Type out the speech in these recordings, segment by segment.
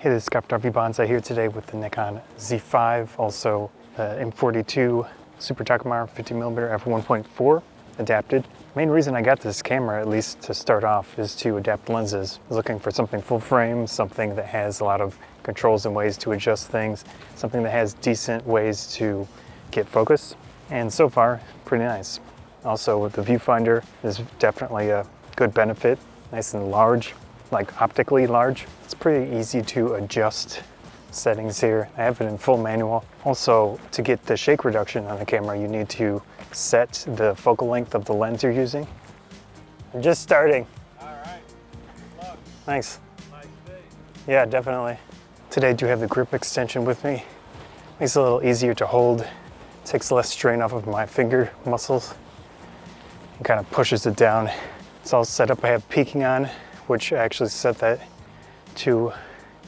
Hey, this is Scott Bonsai here today with the Nikon Z5, also the m42 Super Takumar 50mm f1.4 adapted. Main reason I got this camera, at least to start off, is to adapt lenses. I was looking for something full frame, something that has a lot of controls and ways to adjust things, something that has decent ways to get focus, and so far, pretty nice. Also with the viewfinder, is definitely a good benefit, nice and large, like optically large. It's pretty easy to adjust settings here. I have it in full manual. Also, to get the shake reduction on the camera, you need to set the focal length of the lens you're using. I'm just starting. All right, good luck. Thanks. Nice day. Yeah, definitely. Today I do have the grip extension with me. Makes it a little easier to hold. Takes less strain off of my finger muscles and kind of pushes it down. It's all set up. I have peaking on, which I actually set that to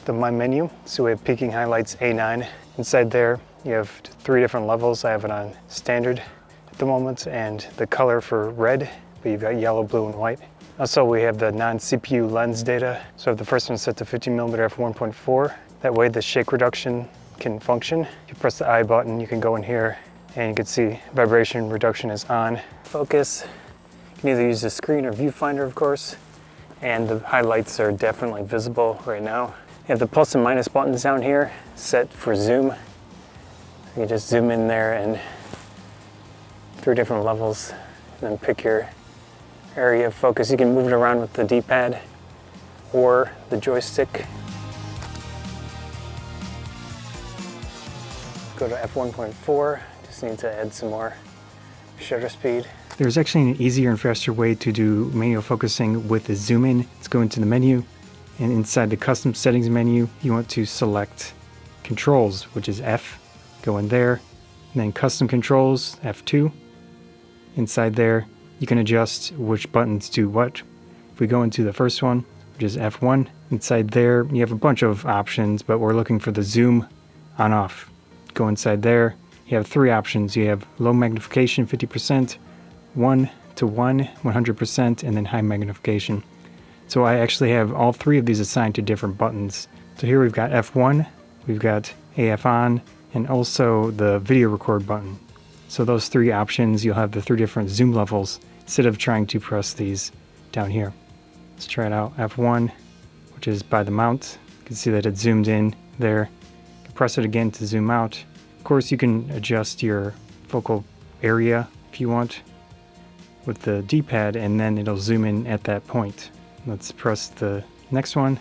my menu. So we have peaking highlights A9. Inside there, you have 3 different levels. I have it on standard at the moment and the color for red, but you've got yellow, blue, and white. Also, we have the non-CPU lens data. So I have the first one set to 50mm f1.4. That way the shake reduction can function. If you press the I button, you can go in here and you can see vibration reduction is on. Focus, you can either use the screen or viewfinder, of course, and the highlights are definitely visible right now. You have the plus and minus buttons down here set for zoom. You can just zoom in there and 3 different levels, and then pick your area of focus. You can move it around with the D-pad or the joystick. Go to f1.4, just need to add some more shutter speed. There's actually an easier and faster way to do manual focusing with the zoom in. Let's go into the menu, and inside the custom settings menu, you want to select controls, which is F. Go in there, and then custom controls, F2. Inside there, you can adjust which buttons do what. If we go into the first one, which is F1, inside there, you have a bunch of options, but we're looking for the zoom on off. Go inside there, you have 3 options. You have low magnification, 50%, 1 to 1, 100%, and then high magnification. So I actually have all 3 of these assigned to different buttons. So here we've got F1, we've got AF on, and also the video record button. So those 3 options, you'll have the 3 different zoom levels instead of trying to press these down here. Let's try it out. F1, which is by the mount. You can see that it zoomed in there. You can press it again to zoom out. Of course, you can adjust your focal area if you want with the D-pad, and then it'll zoom in at that point. Let's press the next one.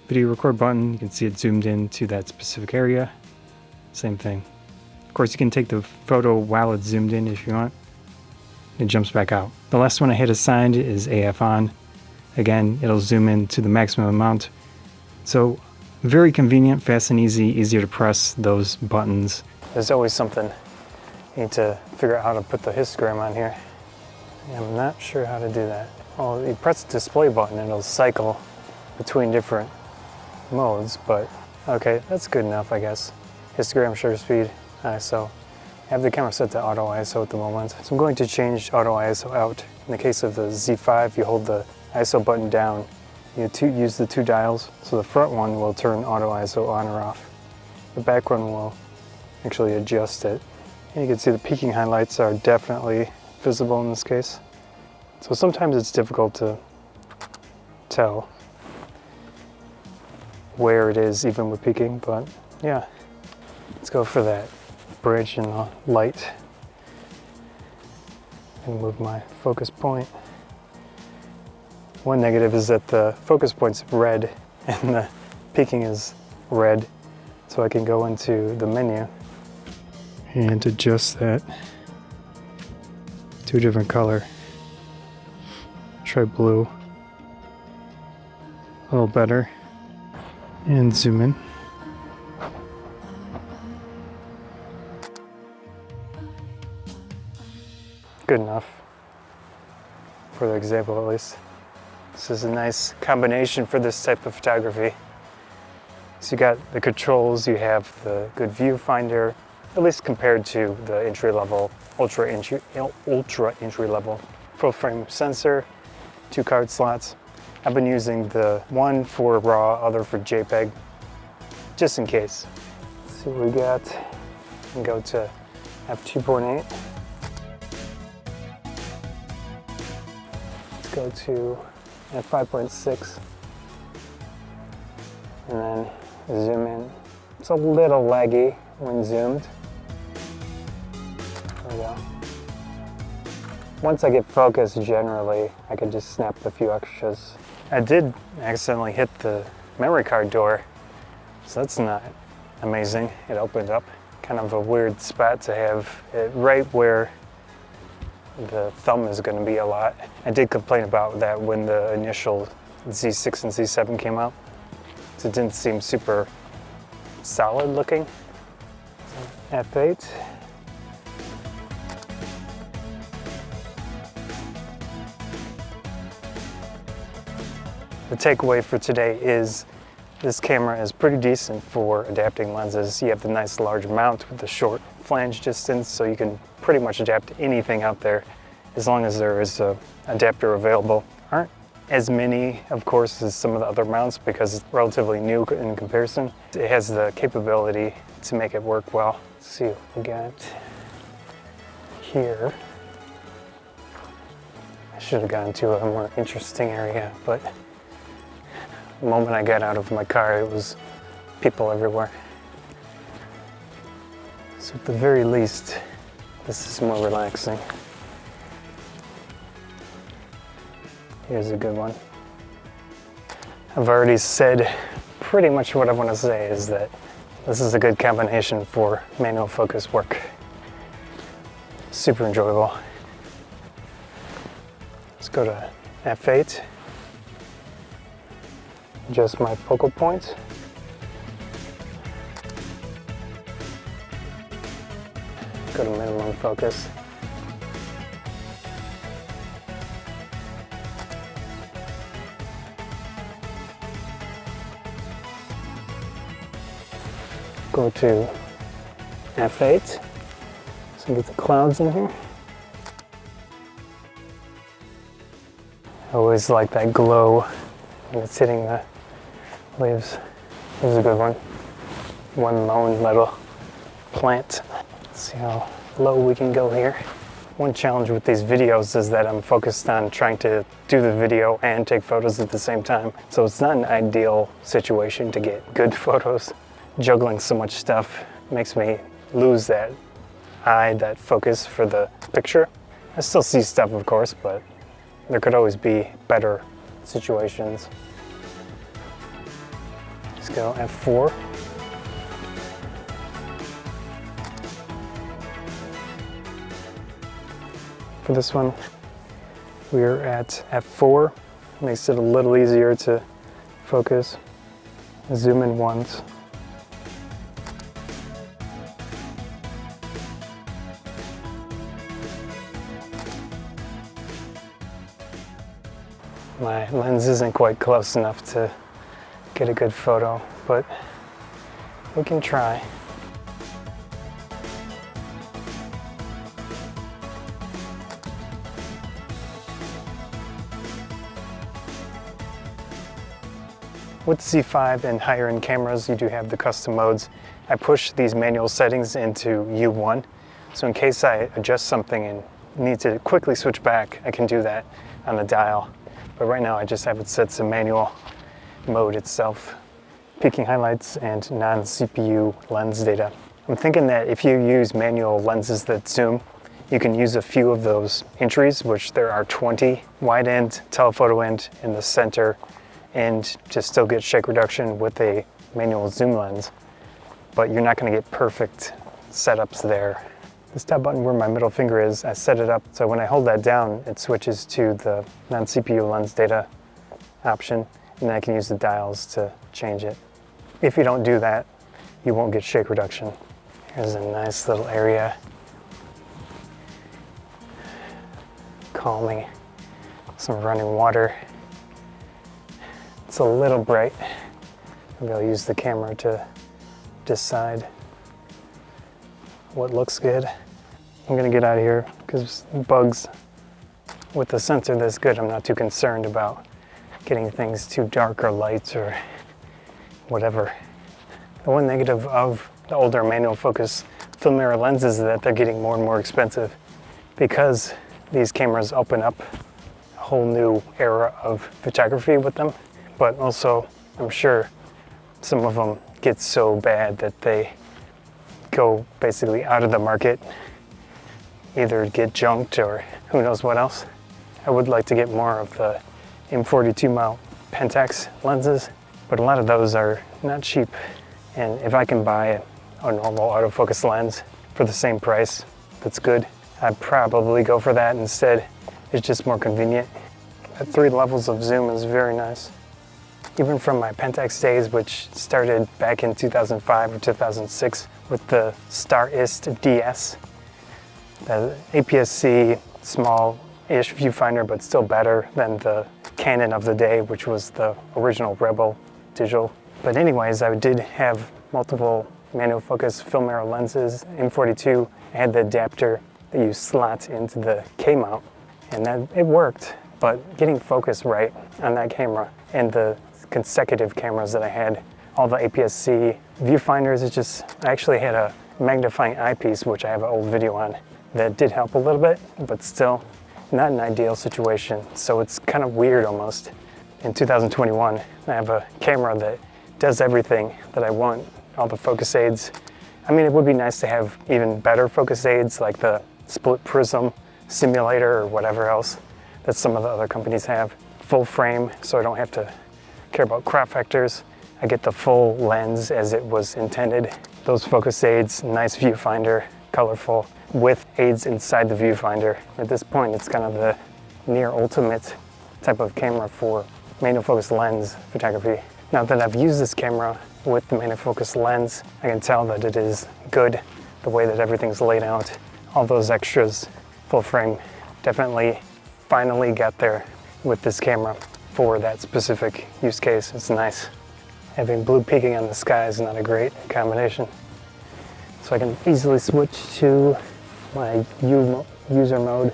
Video record button, you can see it zoomed in to that specific area. Same thing. Of course, you can take the photo while it's zoomed in if you want. It jumps back out. The last one I hit assigned is AF on. Again, it'll zoom in to the maximum amount. So very convenient, fast and easy, easier to press those buttons. There's always something you need to figure out how to put the histogram on here. I'm not sure how to do that. Well, you press the display button and it'll cycle between different modes, but okay, that's good enough, I guess. Histogram, shutter speed, ISO. I have the camera set to auto ISO at the moment, so I'm going to change auto ISO out. In the case of the Z5, you hold the ISO button down. You use the 2 dials, so the front one will turn auto ISO on or off. The back one will actually adjust it. And you can see the peaking highlights are definitely visible in this case. So sometimes it's difficult to tell where it is even with peaking, but yeah. Let's go for that bridge and the light and move my focus point. One negative is that the focus point's red and the peaking is red, so I can go into the menu and adjust that to a different color. Try blue, a little better, and zoom in. Good enough for the example, at least. This is a nice combination for this type of photography. So you got the controls, you have the good viewfinder, at least compared to the entry-level, ultra entry level full frame sensor, 2 card slots. I've been using the one for RAW, other for JPEG, just in case. Let's see what we got. We can go to f2.8. Let's go to f5.6. And then zoom in. It's a little laggy when zoomed. There we go. Once I get focused, generally, I can just snap a few extras. I did accidentally hit the memory card door, so that's not amazing. It opened up. Kind of a weird spot to have it right where the thumb is going to be a lot. I did complain about that when the initial Z6 and Z7 came out. So it didn't seem super solid looking. F8. The takeaway for today is this camera is pretty decent for adapting lenses. You have the nice large mount with the short flange distance, so you can pretty much adapt anything out there as long as there is an adapter available. Aren't as many, of course, as some of the other mounts because it's relatively new in comparison. It has the capability to make it work well. Let's see what we got here. I should have gone to a more interesting area, but the moment I got out of my car, it was people everywhere. So at the very least, this is more relaxing. Here's a good one. I've already said pretty much what I want to say is that this is a good combination for manual focus work. Super enjoyable. Let's go to f8. Adjust my focal point. Go to minimum focus. Go to f8. So get the clouds in here. I always like that glow when it's hitting the leaves. Here's a good one. One lone little plant. Let's see how low we can go here. One challenge with these videos is that I'm focused on trying to do the video and take photos at the same time. So it's not an ideal situation to get good photos. Juggling so much stuff makes me lose that eye, that focus for the picture. I still see stuff, of course, but there could always be better situations. Let's go f4. For this one, we're at f4. Makes it a little easier to focus. Zoom in once. My lens isn't quite close enough to get a good photo, but we can try. With Z5 and higher end cameras, you do have the custom modes. I push these manual settings into U1, so in case I adjust something and need to quickly switch back, I can do that on the dial. But right now I just have it set to manual mode itself. Peaking highlights and non-CPU lens data. I'm thinking that if you use manual lenses that zoom, you can use a few of those entries, which there are 20, wide end, telephoto end in the center, and just still get shake reduction with a manual zoom lens. But you're not gonna get perfect setups there. This top button where my middle finger is, I set it up so when I hold that down, it switches to the non-CPU lens data option, and then I can use the dials to change it. If you don't do that, you won't get shake reduction. Here's a nice little area. Calming, some running water. It's a little bright. Maybe I'll use the camera to decide what looks good. I'm gonna get out of here because bugs with the sensor this good, I'm not too concerned about getting things too dark or light or whatever. The one negative of the older manual focus film mirror lenses is that they're getting more and more expensive because these cameras open up a whole new era of photography with them. But also, I'm sure some of them get so bad that they go basically out of the market, either get junked or who knows what else. I would like to get more of the m42 mount Pentax lenses, but a lot of those are not cheap. And if I can buy a normal autofocus lens for the same price that's good, I'd probably go for that instead. It's just more convenient. At 3 levels of zoom is very nice. Even from my Pentax days, which started back in 2005 or 2006 with the Starist DS. The APS-C, small-ish viewfinder, but still better than the Canon of the day, which was the original Rebel digital. But anyways, I did have multiple manual focus film mirror lenses. M42, I had the adapter that you slot into the K-mount, and that it worked, but getting focus right on that camera and the consecutive cameras that I had, all the APS-C viewfinders, I actually had a magnifying eyepiece, which I have an old video on, that did help a little bit, but still not an ideal situation. So it's kind of weird almost. In 2021, I have a camera that does everything that I want, all the focus aids. I mean, it would be nice to have even better focus aids like the split prism simulator or whatever else that some of the other companies have. Full frame, so I don't have to care about crop factors. I get the full lens as it was intended. Those focus aids, nice viewfinder, colorful, with aids inside the viewfinder. At this point, it's kind of the near ultimate type of camera for manual focus lens photography. Now that I've used this camera with the manual focus lens, I can tell that it is good, the way that everything's laid out. All those extras, full frame, definitely finally got there with this camera for that specific use case. It's nice. Having blue peaking on the sky is not a great combination. So I can easily switch to my user mode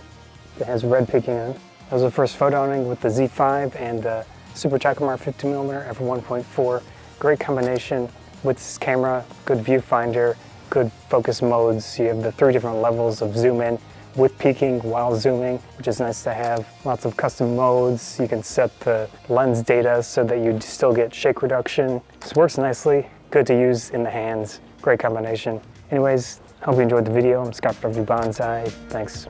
that has red peaking on. That was the first photoing with the Z5 and the Super Takumar 50mm f1.4. Great combination with this camera, good viewfinder, good focus modes. You have the 3 different levels of zoom in with peaking while zooming, which is nice to have. Lots of custom modes. You can set the lens data so that you still get shake reduction. This works nicely, good to use in the hands. Great combination. Anyways, hope you enjoyed the video. I'm Scott from Bonsai. Thanks.